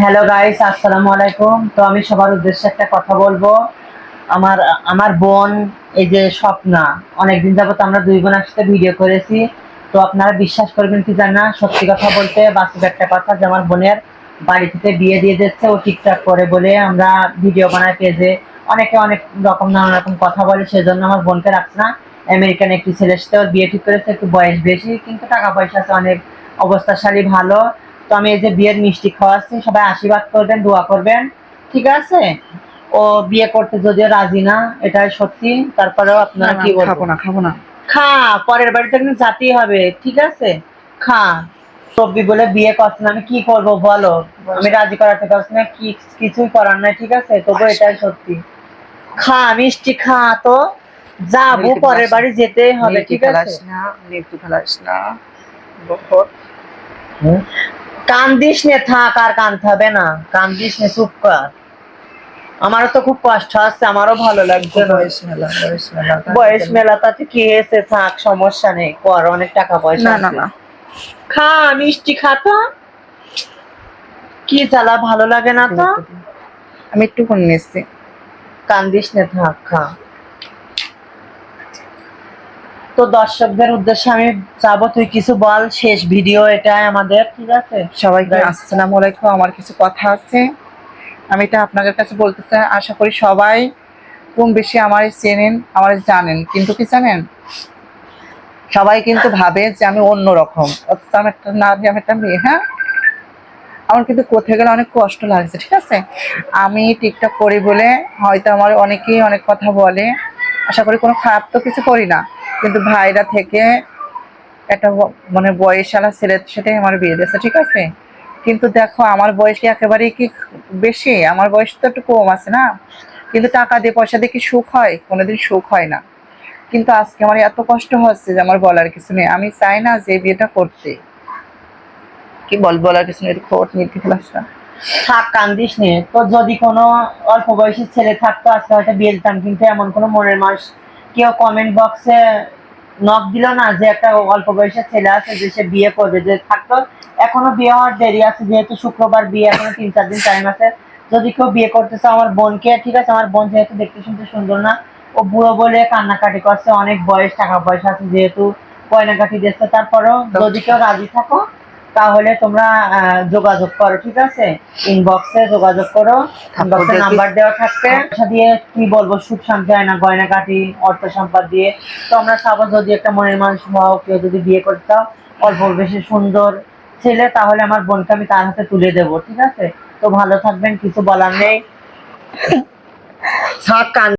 Hello guys, আসসালামু আলাইকুম। তো আমি সবার উদ্দেশ্যে একটা কথা বলবো। আমার আমার বোন, এই যে স্বপ্না, অনেকদিন যাবত আমরা দুই বোন একসাথে ভিডিও করেছি। তো আপনারা বিশ্বাস করবেন কি জানা, সত্যি কথা বলতে বাস্তব একটা কথা যে আমার বোনের বাড়ি থেকে বিয়ে দিয়ে দিচ্ছে ও টিকটক করে বলে। আমরা ভিডিও বানাই পেজে, অনেকে অনেক রকম নানা রকম কথা বলে, সেজন্য আমার বোনকে রাখছে না। আমেরিকান একটি ছেলের সাথে ওর বিয়ে ঠিক করেছে, একটু বয়স বেশি কিন্তু টাকা পয়সা আছে, অনেক অবস্থাশালী ভালো। তো আমি এই যে বিয়ের মিষ্টি খাওয়াচ্ছি, সবাই আশীর্বাদ করবেন, দোয়া করবেন, ঠিক আছে? ও বিয়ে করতে যদিও রাজি না, এটাই সত্যি। তারপরেও না আপনারা না কি আমি বলবো, খাবো না খাবো না। খা, পরের বাড়িতে কিন্তু জাতেই হবে, ঠিক আছে? খা। রব্বি বলে বিয়ে করছে না, আমি কি করব বলো? আমি রাজি করাতে পারছি না, কি কিছুই করার নাই, ঠিক আছে? তবু এটাই সত্যি। খা, মিষ্টি খা তো। যাবো, মিল্কি পরের ফেলাস না, বাড়ি যেতেই হবে, মিল্কি ঠিক আছে? ফেলাস না, মিল্কি ফেলাস না। বহুত কান্দিস নে, থাক, আর কানতে হবে না। কান্দিস নে, চুপ কর। আমারও তো খুব কষ্ট আছে, আমারও ভালো লাগছে না। বয়স মেলা, বয়স মেলা বয়স মেলা তাতে কি হয়েছে, থাক, সমস্যা নেই, কর, অনেক টাকা পয়সা না না আছে। না। খা, মিষ্টি খা তো। কি জ্বালা, ভালো লাগে না তো? আমি একটু করে নিচ্ছি। কান্দিস নে, থাক, খা। তো দর্শকদের উদ্দেশ্যে আমি চাবো, তুই কিছু বল, শেষ ভিডিও এটাই আমাদের, ঠিক আছে? সবাইকে আসসালামু আলাইকুম। আমার কিছু কথা আছে, আমি এটা আপনাদের কাছে বলতে চাই। আশা করি সবাই কম বেশি আমার চেনেন, আমার জানেন, কিন্তু কি জানেন, সবাই কিন্তু ভাবে যে আমি অন্যরকম, অথচ আমি একটা নারী, আমি একটা মেয়ে। হ্যাঁ, আমার কিন্তু কোথায় গেলে অনেক কষ্ট লাগছে, ঠিক আছে? আমি টিকটক করি বলে হয়তো আমার অনেকেই অনেক কথা বলে, আশা করি কোনো খারাপ তো কিছু করি না, কিন্তু ভাইরা থেকে একটা মানে বয়সালা ছেলের সাথে আমার বিয়ে দিয়েছে, ঠিক আছে? কিন্তু দেখো, আমার বয়স কি একেবারেই কি বেশি? আমার বয়স তো একটু কম আছে না? কিন্তু টাকা দিয়ে পয়সা দিয়ে কি সুখ হয়? কোনোদিন সুখ হয় না। কিন্তু আজকে আমার এত কষ্ট হচ্ছে যে আমার বলার কিছু নেই। আমি চাই না যে বিয়েটা করতে, কি বলার কিছু নেই, খোট নীতি ফেলাসটা। থাক, কান্দিস নে তো। যদি কোনো অল্প বয়সী ছেলে থাকতো আজকে হয়তো বিয়ে দিতাম, কিন্তু এমন কোনো মনের মানুষ কেউ কমেন্ট বক্সে নক দিল না যে একটা অল্প বয়সের ছেলে আছে যে সে বিয়ে করবে, যে থাকতো। এখনো বিয়ে হওয়ার দেরি আছে, যেহেতু শুক্রবার বিয়ে, এখনো 3-4 দিন টাইম আছে। যদি কেউ বিয়ে করতে চাও, আমার বোনকে, ঠিক আছে? আমার বোন যেহেতু দেখতে শুনতে সুন্দর না, ও বুড়ো বলে কান্নাকাটি করছে, অনেক বয়স, টাকা পয়সা আছে যেহেতু, গয়নাকাটি দিচ্ছে। তারপরেও যদি কেউ রাজি থাকো, তাহলে তোমরা যোগাযোগ করো, ঠিক আছে? ইনবক্সে যোগাযোগ করো, ইনবক্সে নাম্বার দেওয়া থাকবে। পয়সা দিয়ে কি বলবো, সুখ শান্তি হয় না, গয়নাকাটি, অর্থ সম্পদ দিয়ে। তো আমরা চাবো, যদি একটা মনের মানুষ হও, কেউ যদি বিয়ে করতে চাও, অল্প বেশি সুন্দর ছেলে, তাহলে আমার বোনকে আমি তার হাতে তুলে দেবো, ঠিক আছে? তো ভালো থাকবেন, কিছু বলার নেই। থাক, কান